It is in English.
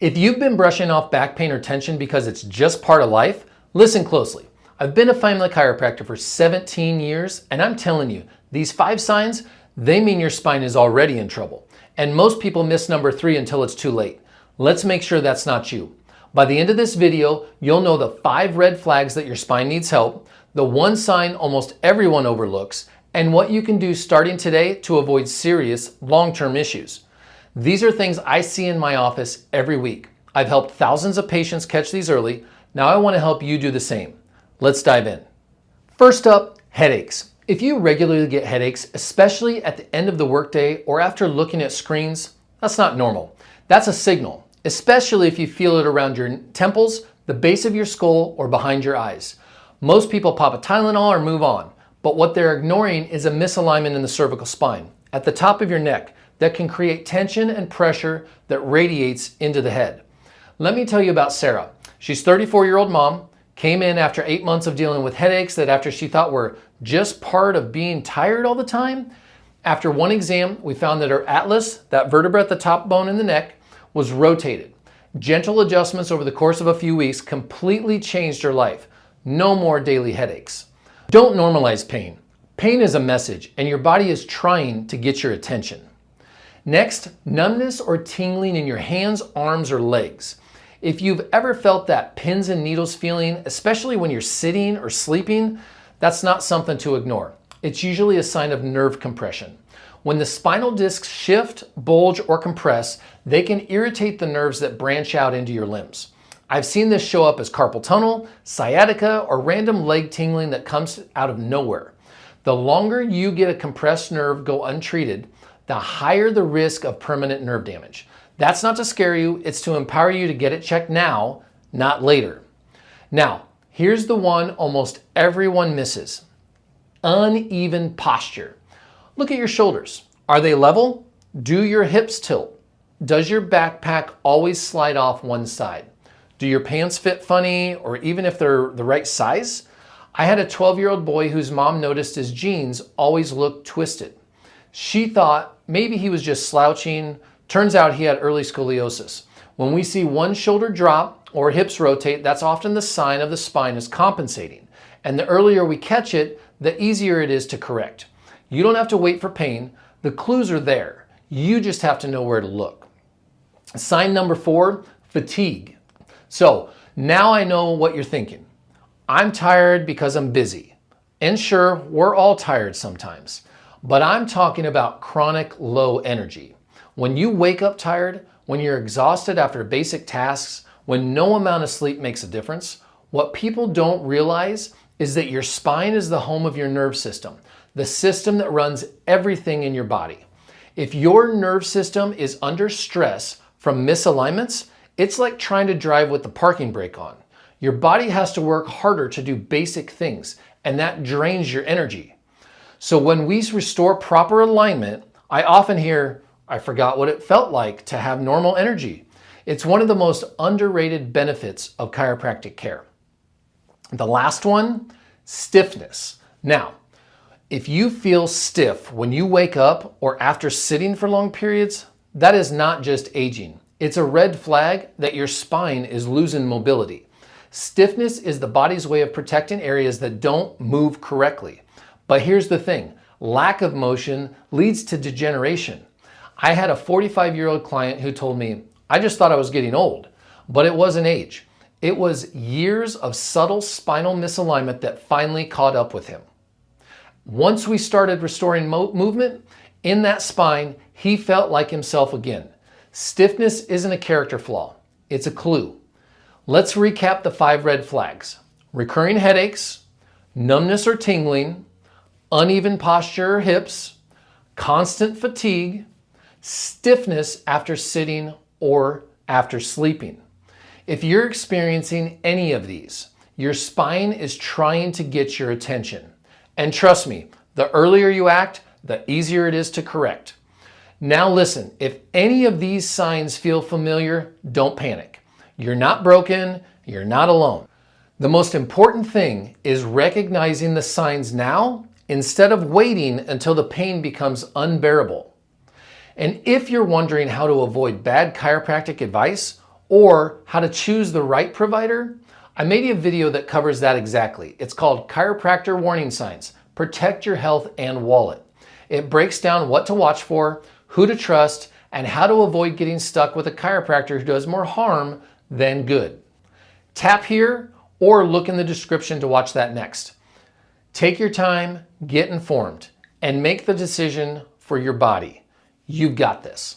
If you've been brushing off back pain or tension because it's just part of life, listen closely. I've been a family chiropractor for 17 years, and I'm telling you, these 5 signs, they mean your spine is already in trouble. And most people miss number 3 until it's too late. Let's make sure that's not you. By the end of this video, you'll know the 5 red flags that your spine needs help, the 1 sign almost everyone overlooks, and what you can do starting today to avoid serious long-term issues. These are things I see in my office every week. I've helped thousands of patients catch these early. Now I want to help you do the same. Let's dive in. First up, headaches. If you regularly get headaches, especially at the end of the workday or after looking at screens, that's not normal. That's a signal, especially if you feel it around your temples, the base of your skull, or behind your eyes. Most people pop a Tylenol or move on, but what they're ignoring is a misalignment in the cervical spine, at the top of your neck, that can create tension and pressure that radiates into the head. Let me tell you about Sarah. She's a 34-year-old mom, came in after 8 months of dealing with headaches that after she thought were just part of being tired all the time. After one exam, we found that her atlas, that vertebra at the top bone in the neck, was rotated. Gentle adjustments over the course of a few weeks completely changed her life. No more daily headaches. Don't normalize pain. Pain is a message, and your body is trying to get your attention. Next, numbness or tingling in your hands, arms, or legs. If you've ever felt that pins and needles feeling, especially when you're sitting or sleeping, that's not something to ignore. It's usually a sign of nerve compression. When the spinal discs shift, bulge, or compress, they can irritate the nerves that branch out into your limbs. I've seen this show up as carpal tunnel, sciatica, or random leg tingling that comes out of nowhere. The longer you get a compressed nerve go untreated, the higher the risk of permanent nerve damage. That's not to scare you, it's to empower you to get it checked now, not later. Now, here's the one almost everyone misses. Uneven posture. Look at your shoulders. Are they level? Do your hips tilt? Does your backpack always slide off one side? Do your pants fit funny, or even if they're the right size? I had a 12-year-old boy whose mom noticed his jeans always looked twisted. She thought maybe he was just slouching. Turns out he had early scoliosis. When we see one shoulder drop or hips rotate, that's often the sign of the spine is compensating. And the earlier we catch it, the easier it is to correct. You don't have to wait for pain. The clues are there. You just have to know where to look. Sign number 4, fatigue. So now I know what you're thinking. I'm tired because I'm busy. And sure, we're all tired sometimes. But I'm talking about chronic low energy. When you wake up tired, when you're exhausted after basic tasks, when no amount of sleep makes a difference, what people don't realize is that your spine is the home of your nerve system, the system that runs everything in your body. If your nerve system is under stress from misalignments, it's like trying to drive with the parking brake on. Your body has to work harder to do basic things, and that drains your energy. So when we restore proper alignment, I often hear, I forgot what it felt like to have normal energy. It's one of the most underrated benefits of chiropractic care. The last one, stiffness. Now, if you feel stiff when you wake up or after sitting for long periods, that is not just aging. It's a red flag that your spine is losing mobility. Stiffness is the body's way of protecting areas that don't move correctly. But here's the thing, lack of motion leads to degeneration. I had a 45-year-old client who told me, I just thought I was getting old, but it wasn't age. It was years of subtle spinal misalignment that finally caught up with him. Once we started restoring movement in that spine, he felt like himself again. Stiffness isn't a character flaw, it's a clue. Let's recap the 5 red flags. Recurring headaches, numbness or tingling, uneven posture or hips, constant fatigue, stiffness after sitting or after sleeping. If you're experiencing any of these, your spine is trying to get your attention. And trust me, the earlier you act, the easier it is to correct. Now listen, if any of these signs feel familiar, don't panic. You're not broken, you're not alone. The most important thing is recognizing the signs now instead of waiting until the pain becomes unbearable. And if you're wondering how to avoid bad chiropractic advice or how to choose the right provider, I made a video that covers that exactly. It's called Chiropractor Warning Signs: Protect Your Health and Wallet. It breaks down what to watch for, who to trust, and how to avoid getting stuck with a chiropractor who does more harm than good. Tap here or look in the description to watch that next. Take your time, get informed, and make the decision for your body. You've got this.